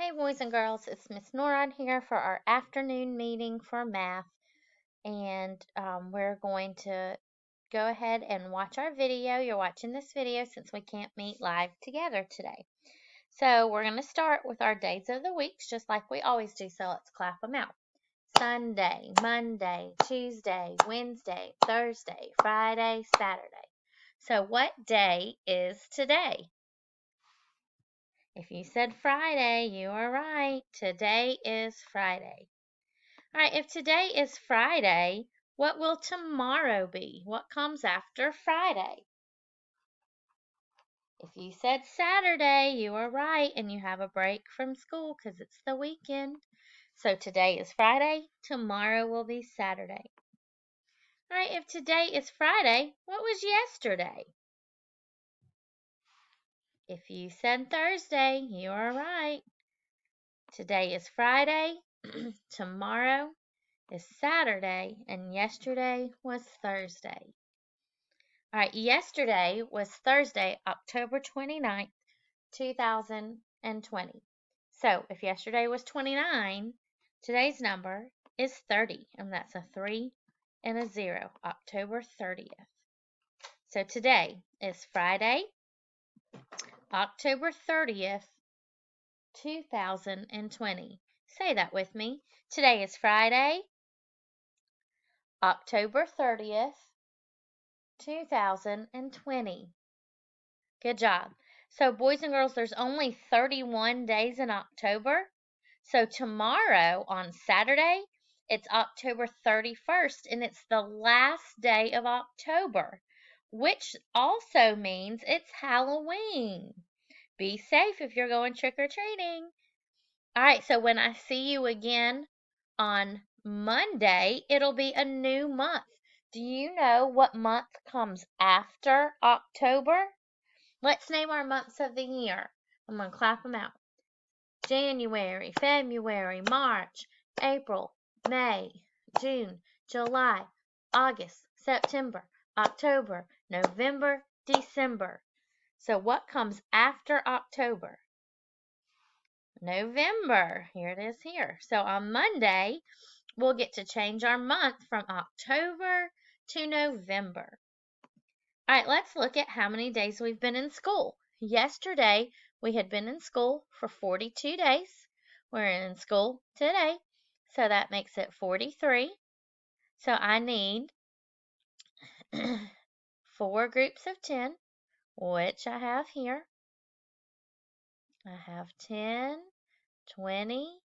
Hey boys and girls, it's Miss Nora here for our afternoon meeting for math, and we're going to go ahead and watch our video. You're watching this video since we can't meet live together today. So we're going to start with our days of the weeks just like we always do, so let's clap them out. Sunday, Monday, Tuesday, Wednesday, Thursday, Friday, Saturday. So what day is today? If you said Friday, you are right. Today is Friday. All right, if today is Friday, what will tomorrow be? What comes after Friday? If you said Saturday, you are right, and you have a break from school because it's the weekend. So today is Friday, tomorrow will be Saturday. All right, if today is Friday, what was yesterday? If you said Thursday, you are right. Today is Friday, tomorrow is Saturday, and yesterday was Thursday. All right, yesterday was Thursday, October 29th, 2020. So if yesterday was 29, today's number is 30, and that's a 3 and a 0, October 30th. So today is Friday, October 30th, 2020. Say that with me. Today is Friday, October 30th, 2020. Good job. So, boys and girls, there's only 31 days in October. So, tomorrow on Saturday, it's October 31st, and it's the last day of October, which also means it's Halloween. Be safe if you're going trick or treating. All right, so when I see you again on Monday, it'll be a new month. Do you know what month comes after October? Let's name our months of the year. I'm going to clap them out. January, February, March, April, May, June, July, August, September, October, November, December. So what comes after October? November. Here it is here. So on Monday, we'll get to change our month from October to November. All right, let's look at how many days we've been in school. Yesterday, we had been in school for 42 days. We're in school today, so that makes it 43. So I need 4 groups of 10, which I have here. I have 10, 20,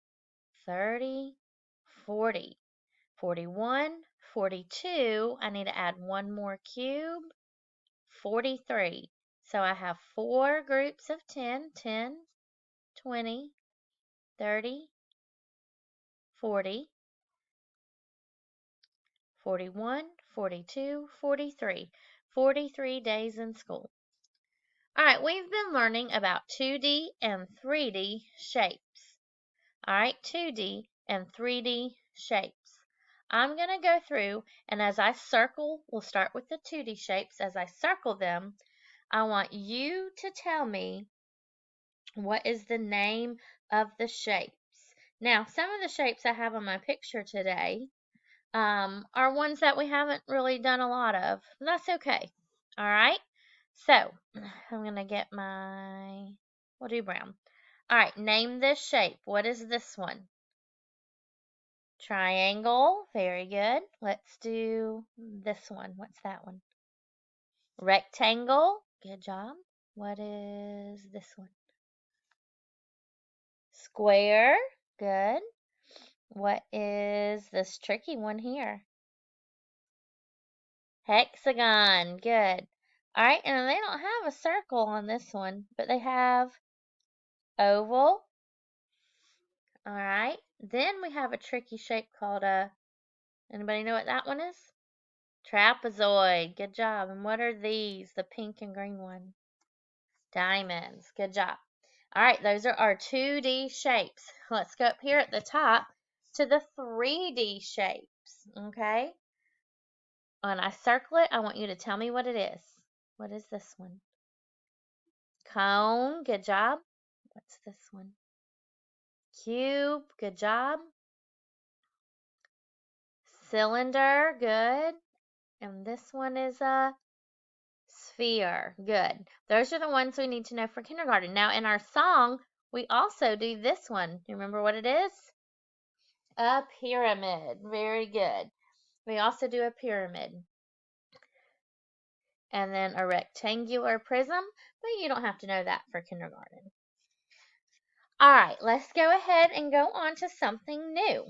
30, 40, 41, 42. I need to add one more cube, 43. So I have 4 groups of 10, 10, 20, 30, 40, 41, 42, 43. 43 days in school. All right, we've been learning about 2D and 3D shapes. All right, 2D and 3D shapes. I'm going to go through, and as I circle, we'll start with the 2D shapes. As I circle them, I want you to tell me what is the name of the shapes. Now, some of the shapes I have on my picture today are ones that we haven't really done a lot of. That's okay. All right. So I'm going to get we'll do brown. All right. Name this shape. What is this one? Triangle. Very good. Let's do this one. What's that one? Rectangle. Good job. What is this one? Square. Good. What is this tricky one here? Hexagon. Good. All right, and they don't have a circle on this one, but they have oval. All right. Then we have a tricky shape called anybody know what that one is? Trapezoid. Good job. And what are these? The pink and green one. Diamonds. Good job. All right, those are our 2D shapes. Let's go up here at the top to the 3D shapes, okay? When I circle it, I want you to tell me what it is. What is this one? Cone. Good job. What's this one? Cube, good job. Cylinder, good. And this one is a sphere, good. Those are the ones we need to know for kindergarten. Now, in our song, we also do this one. Do you remember what it is? A pyramid. Very good. We also do a pyramid. And then a rectangular prism, but you don't have to know that for kindergarten. All right, let's go ahead and go on to something new.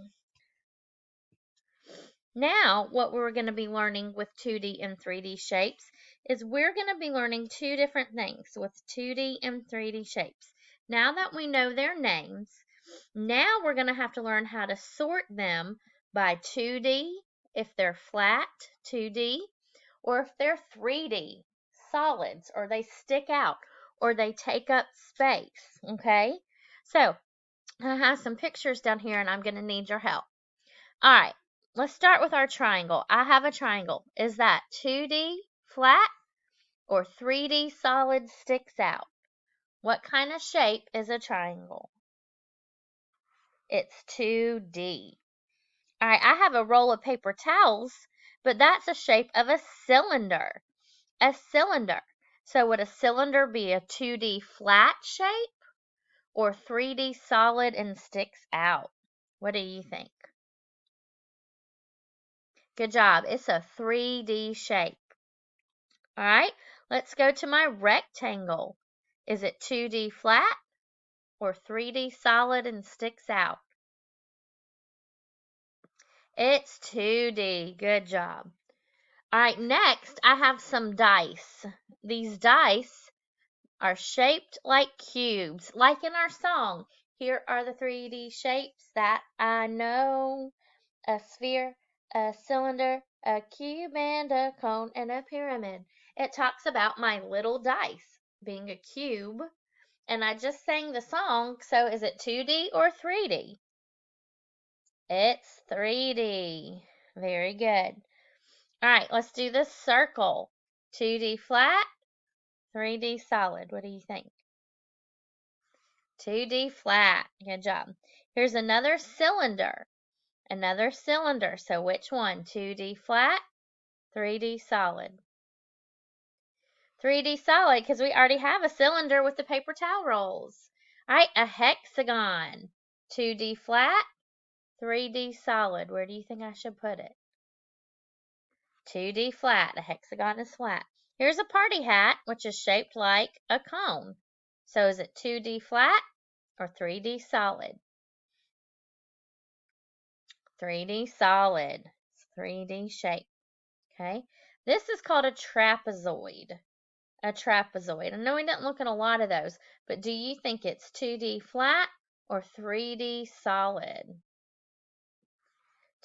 Now, what we're going to be learning with 2D and 3D shapes is we're going to be learning two different things with 2D and 3D shapes. Now that we know their names, now we're going to have to learn how to sort them by 2D, if they're flat, 2D, or if they're 3D, solids, or they stick out, or they take up space, okay? So, I have some pictures down here, and I'm going to need your help. All right, let's start with our triangle. I have a triangle. Is that 2D flat or 3D solid sticks out? What kind of shape is a triangle? It's 2D. All right, I have a roll of paper towels, but that's a shape of a cylinder. A cylinder. So would a cylinder be a 2D flat shape or 3D solid and sticks out? What do you think? Good job. It's a 3D shape. All right, let's go to my rectangle. Is it 2D flat or 3D solid and sticks out? It's 2D. Good job. All right, next I have some dice. These dice are shaped like cubes, like in our song. Here are the 3D shapes that I know. A sphere, a cylinder, a cube, and a cone, and a pyramid. It talks about my little dice being a cube, and I just sang the song, so is it 2D or 3D? It's 3D. Very good. All right, let's do this circle. 2D flat, 3D solid. What do you think? 2D flat. Good job. Here's another cylinder. Another cylinder. So which one? 2D flat, 3D solid. 3D solid because we already have a cylinder with the paper towel rolls. All right, a hexagon. 2D flat, 3D solid. Where do you think I should put it? 2D flat. A hexagon is flat. Here's a party hat, which is shaped like a cone. So is it 2D flat or 3D solid? 3D solid. It's 3D shape. Okay. This is called a trapezoid. A trapezoid. I know we didn't look at a lot of those, but do you think it's 2D flat or 3D solid?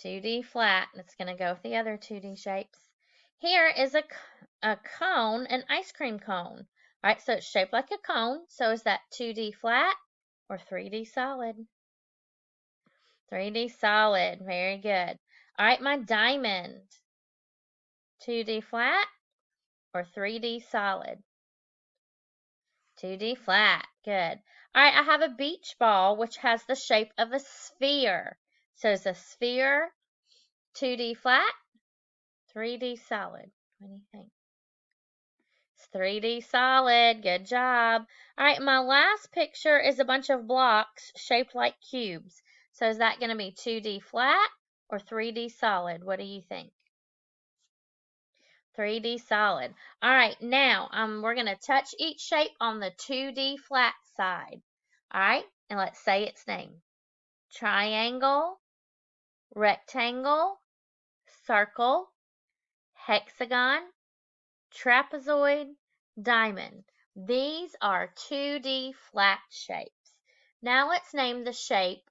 2D flat. It's going to go with the other 2D shapes. Here is a cone, an ice cream cone. All right, so it's shaped like a cone. So is that 2D flat or 3D solid? 3D solid. Very good. All right, my diamond. 2D flat or 3D solid? 2D flat. Good. All right, I have a beach ball which has the shape of a sphere. So is a sphere 2D flat, 3D solid? What do you think? It's 3D solid. Good job. All right, my last picture is a bunch of blocks shaped like cubes. So is that going to be 2D flat or 3D solid? What do you think? 3D solid. All right, now we're going to touch each shape on the 2D flat side. All right, and let's say its name. Triangle, rectangle, circle, hexagon, trapezoid, diamond. These are 2D flat shapes. Now let's name the shape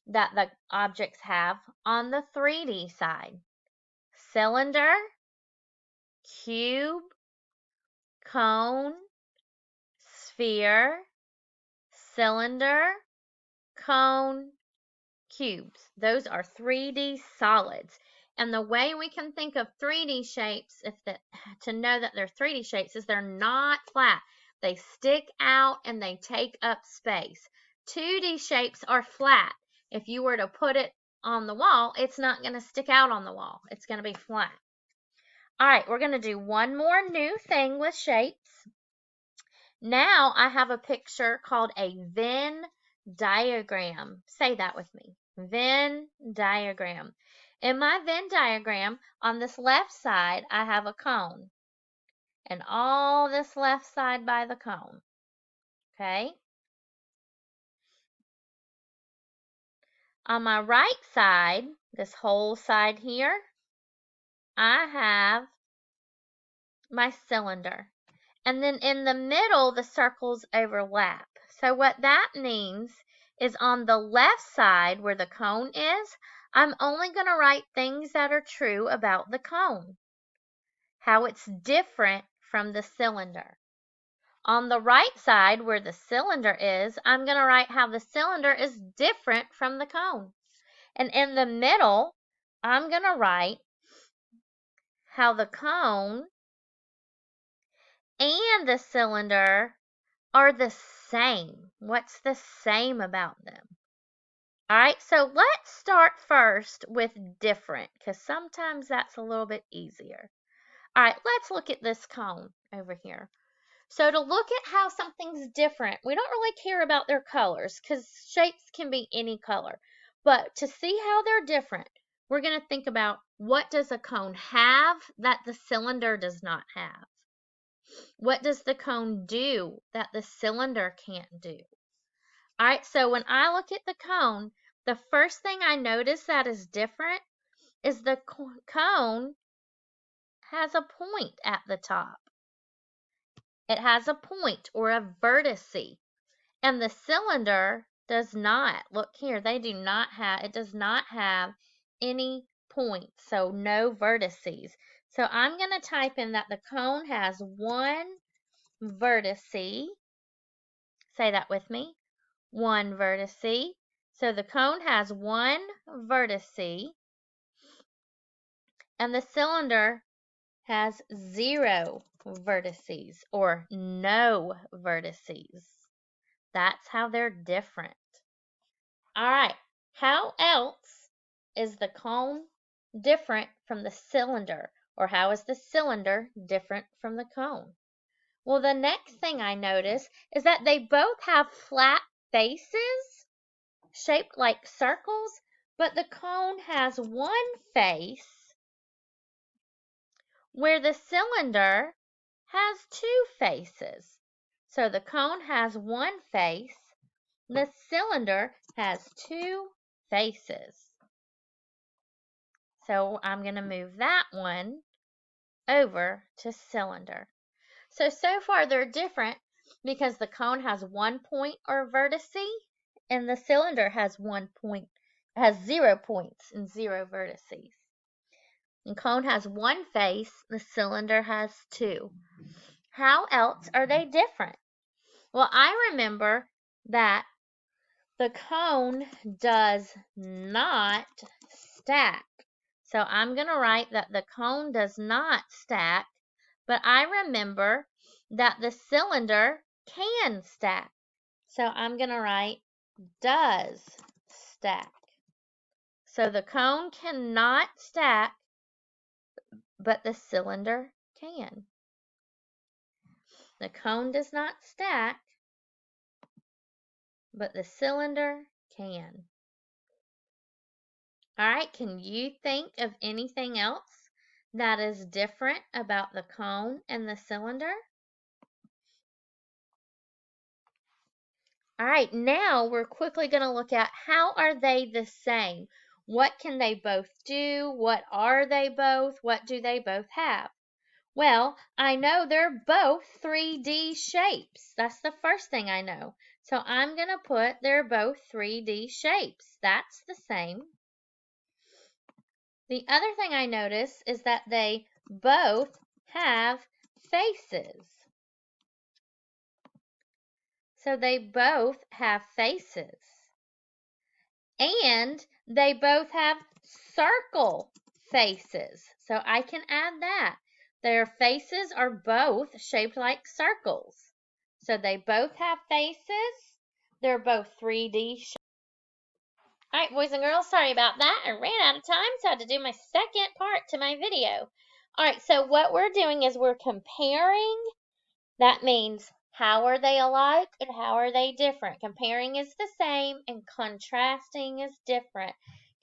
that the objects have on the 3D side. Cylinder, cube, cone, sphere, cylinder, cone, cubes. Those are 3D solids. And the way we can think of 3D shapes to know that they're 3D shapes is they're not flat. They stick out and they take up space. 2D shapes are flat. If you were to put it on the wall, it's not going to stick out on the wall. It's going to be flat. All right, we're going to do one more new thing with shapes. Now I have a picture called a Venn diagram. Say that with me. Venn diagram. In my Venn diagram, on this left side, I have a cone. And all this left side by the cone. Okay? On my right side, this whole side here, I have my cylinder. And then in the middle, the circles overlap. So what that means is on the left side where the cone is, I'm only going to write things that are true about the cone, how it's different from the cylinder. On the right side where the cylinder is, I'm going to write how the cylinder is different from the cone. And in the middle, I'm going to write how the cone and the cylinder are the same. What's the same about them? All right, so let's start first with different, because sometimes that's a little bit easier. All right, let's look at this cone over here. So to look at how something's different, we don't really care about their colors, because shapes can be any color. But to see how they're different, we're going to think about what does a cone have that the cylinder does not have? What does the cone do that the cylinder can't do? All right, so when I look at the cone, the first thing I notice that is different is the cone has a point at the top. It has a point or a vertex, and the cylinder does not. Look here, it does not have any points, so no vertices. So I'm going to type in that the cone has one vertex. Say that with me. One vertex. So the cone has one vertex, and the cylinder has 0 vertices or no vertices. That's how they're different. All right, how else is the cone different from the cylinder, or how is the cylinder different from the cone? Well, the next thing I notice is that they both have flat faces shaped like circles, but the cone has one face where the cylinder has 2 faces. So the cone has one face, the cylinder has 2 faces. So I'm going to move that one over to cylinder. So far they're different because the cone has 1 point or vertex and the cylinder has 0 points and 0 vertices. The cone has one face, the cylinder has 2. How else are they different? Well, I remember that the cone does not stack. So I'm going to write that the cone does not stack, but I remember that the cylinder can stack. So I'm going to write does stack. So the cone cannot stack, but the cylinder can. The cone does not stack, but the cylinder can. All right, can you think of anything else that is different about the cone and the cylinder? All right, now we're quickly going to look at how are they the same? What can they both do? What are they both? What do they both have? Well, I know they're both 3D shapes. That's the first thing I know. So I'm going to put they're both 3D shapes. That's the same. The other thing I notice is that they both have faces. So they both have faces. And they both have circle faces. So I can add that. Their faces are both shaped like circles. So they both have faces. They're both 3D shapes. All right, boys and girls, sorry about that. I ran out of time, so I had to do my second part to my video. All right, so what we're doing is we're comparing. That means how are they alike and how are they different? Comparing is the same and contrasting is different.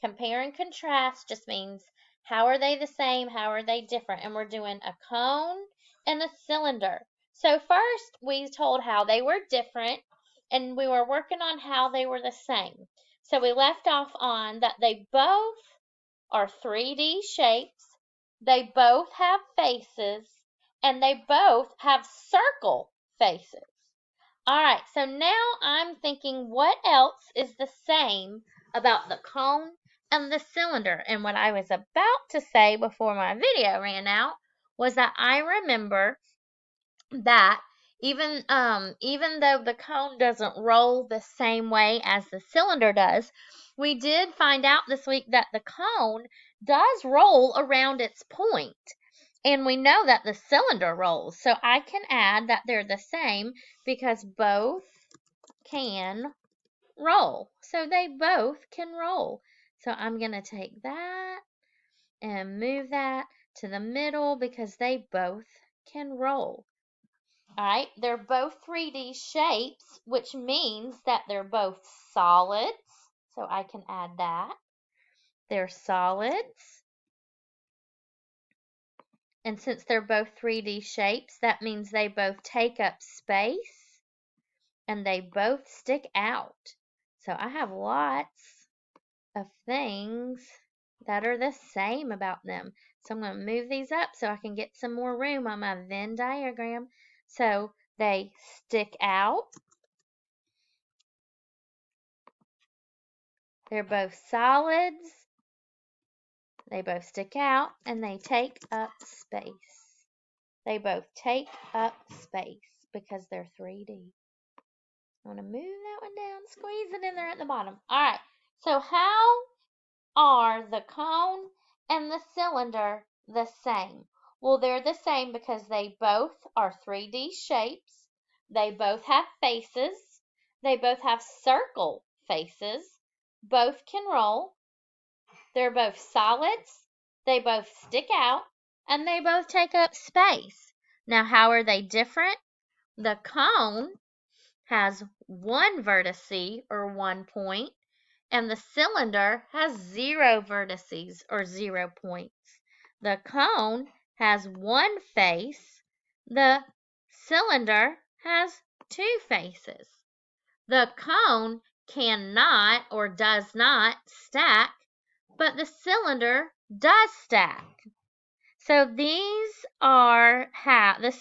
Compare and contrast just means how are they the same, how are they different? And we're doing a cone and a cylinder. So first we told how they were different and we were working on how they were the same. So we left off on that they both are 3D shapes, they both have faces, and they both have circle faces. All right, so now I'm thinking what else is the same about the cone and the cylinder? And what I was about to say before my video ran out was that I remember that even though the cone doesn't roll the same way as the cylinder does, we did find out this week that the cone does roll around its point. And we know that the cylinder rolls. So I can add that they're the same because both can roll. So they both can roll. So I'm going to take that and move that to the middle because they both can roll. All right, they're both 3D shapes, which means that they're both solids. So I can add that. They're solids. And since they're both 3D shapes, that means they both take up space and they both stick out. So I have lots of things that are the same about them. So I'm going to move these up so I can get some more room on my Venn diagram. So they stick out. They're both solids. They both stick out and they take up space. They both take up space because they're 3D. I'm going to move that one down, squeeze it in there at the bottom. All right, so how are the cone and the cylinder the same? Well, they're the same because they both are 3D shapes. They both have faces. They both have circle faces. Both can roll. They're both solids. They both stick out. And they both take up space. Now, how are they different? The cone has one vertex or 1 point, and the cylinder has 0 vertices or 0 points. The cone has one face. The cylinder has 2 faces. The cone cannot or does not stack, but the cylinder does stack. So this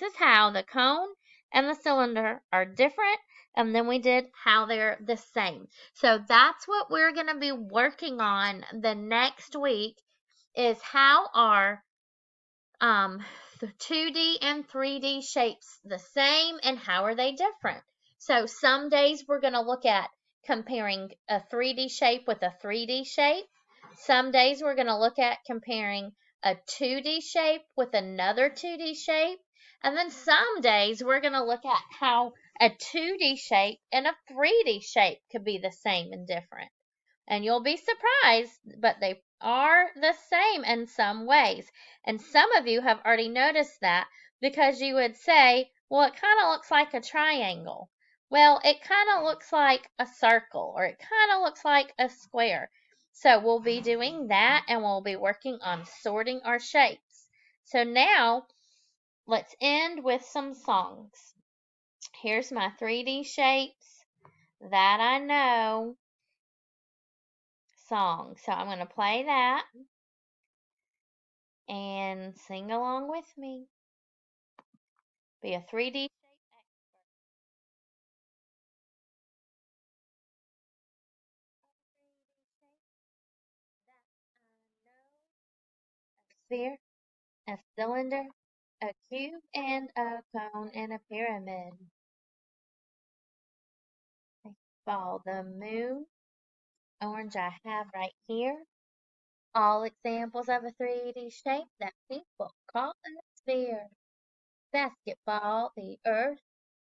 is how the cone and the cylinder are different, and then we did how they're the same. So that's what we're going to be working on the next week is how are the 2D and 3D shapes the same and how are they different. So some days we're going to look at comparing a 3D shape with a 3D shape. Some days we're going to look at comparing a 2D shape with another 2D shape. And then some days we're going to look at how a 2D shape and a 3D shape could be the same and different. And you'll be surprised, but they are the same in some ways. And some of you have already noticed that because you would say, well, it kind of looks like a triangle. Well, it kind of looks like a circle, or it kind of looks like a square. So we'll be doing that, and we'll be working on sorting our shapes. So now, let's end with some songs. Here's my 3D shapes that I know song. So I'm going to play that and sing along with me. Be a 3D sphere, a cylinder, a cube, and a cone, and a pyramid. Ball, the moon, orange I have right here. All examples of a 3D shape that people call a sphere. Basketball, the earth,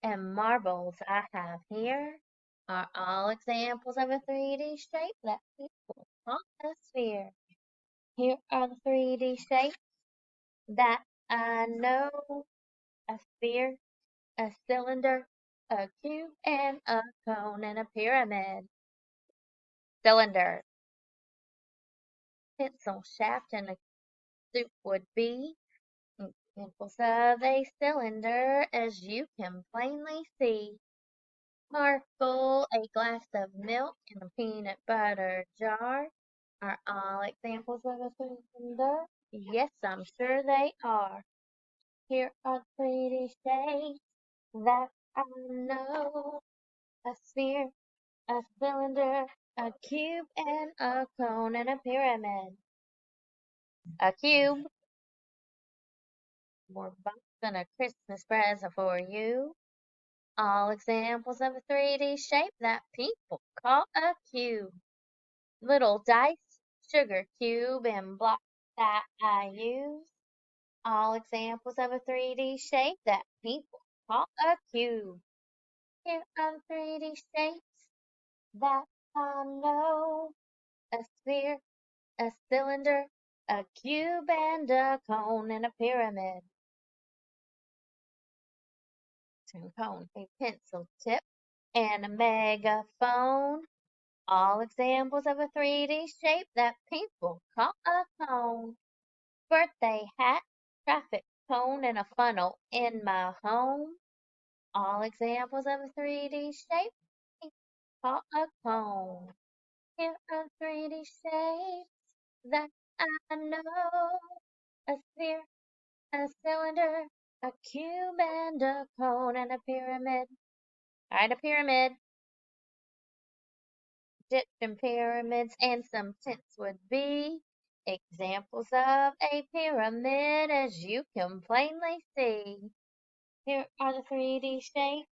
and marbles I have here. are all examples of a 3D shape that people call a sphere. Here are the 3D shapes that I know: a sphere, a cylinder, a cube, and a cone, and a pyramid. Cylinder, pencil shaft, and a soup would be examples of a cylinder, as you can plainly see. Sparkle, a glass of milk, and a peanut butter jar are all examples of a cylinder. Yes, I'm sure they are. Here are 3D shapes that I know: a sphere, a cylinder, a cube, and a cone, and a pyramid. A cube, more box than a Christmas present for you. All examples of a 3D shape that people call a cube. Little dice, sugar cube, and blocks that I use. All examples of a 3D shape that people call a cube. Here are 3D shapes that I know: a sphere, a cylinder, a cube, and a cone, and a pyramid. Cone, a pencil tip, and a megaphone. All examples of a 3D shape that people call a cone. Birthday hat, traffic cone, and a funnel in my home. All examples of a 3D shape people call a cone. Here are 3D shapes that I know: a sphere, a cylinder, a cube, and a cone, and a pyramid. All right, a pyramid. Dipped in pyramids, and some tents would be examples of a pyramid, as you can plainly see. Here are the 3D shapes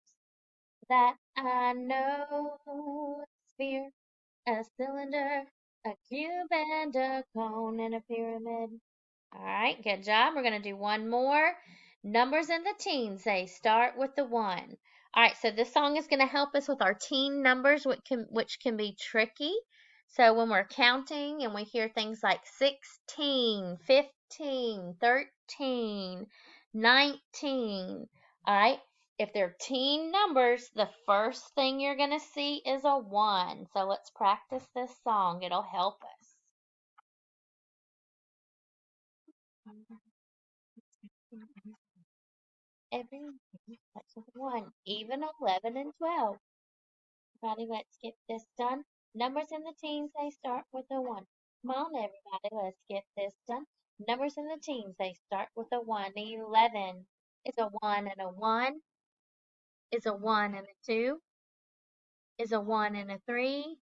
that I know: a sphere, a cylinder, a cube, and a cone, and a pyramid. All right, good job. We're going to do one more. Numbers in the teens, they start with the 1. All right, so this song is going to help us with our teen numbers, which can be tricky. So when we're counting and we hear things like 16, 15, 13, 19, all right, if they're teen numbers, the first thing you're going to see is a 1. So let's practice this song. It'll help us. Everything starts with 1, even 11 and 12. Everybody, let's get this done. Numbers in the teens, they start with a 1. Come on, everybody, let's get this done. Numbers in the teens, they start with a 1. 11 is a 1 and a 1, is a 1 and a 2, is a 1 and a 3,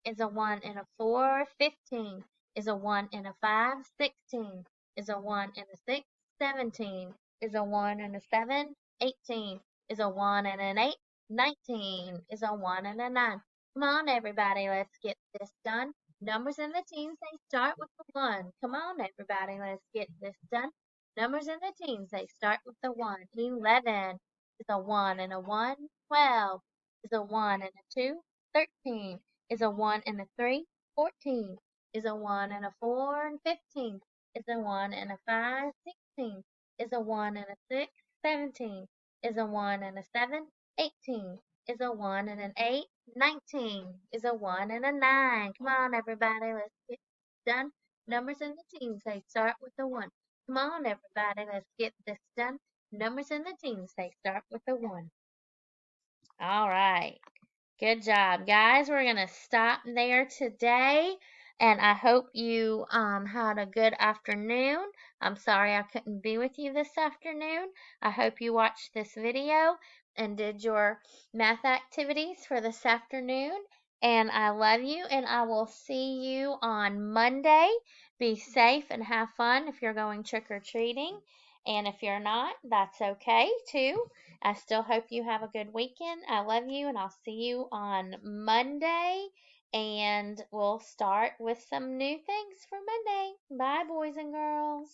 is a 1 and a 4. 15 is a 1 and a 5. 16 is a 1 and a 6. 17 is a 1 and a 7. 18 is a 1 and an 8. 19 is a 1 and a 9. Come on, everybody, let's get this done. Numbers in the teens, they start with the 1. Come on, everybody, let's get this done. Numbers in the teens, they start with the 1. 11 is a 1 and a 1. 12 is a 1 and a 2. 13 is a 1 and a 3. 14 is a 1 and a 4. And 15 is a 1 and a 5. 16 is a 1 and a 6. 17 is a 1 and a 7. 18 is a 1 and an 8. 19 is a 1 and a 9. Come on, everybody, let's get done. Numbers in the teens, they start with a 1. Come on, everybody, let's get this done. Numbers in the teens, they start with a 1. All right. Good job, guys. We're going to stop there today. And I hope you had a good afternoon. I'm sorry I couldn't be with you this afternoon. I hope you watched this video and did your math activities for this afternoon. And I love you, and I will see you on Monday. Be safe and have fun if you're going trick-or-treating. And if you're not, that's okay too. I still hope you have a good weekend. I love you, and I'll see you on Monday. And we'll start with some new things for Monday. Bye, boys and girls.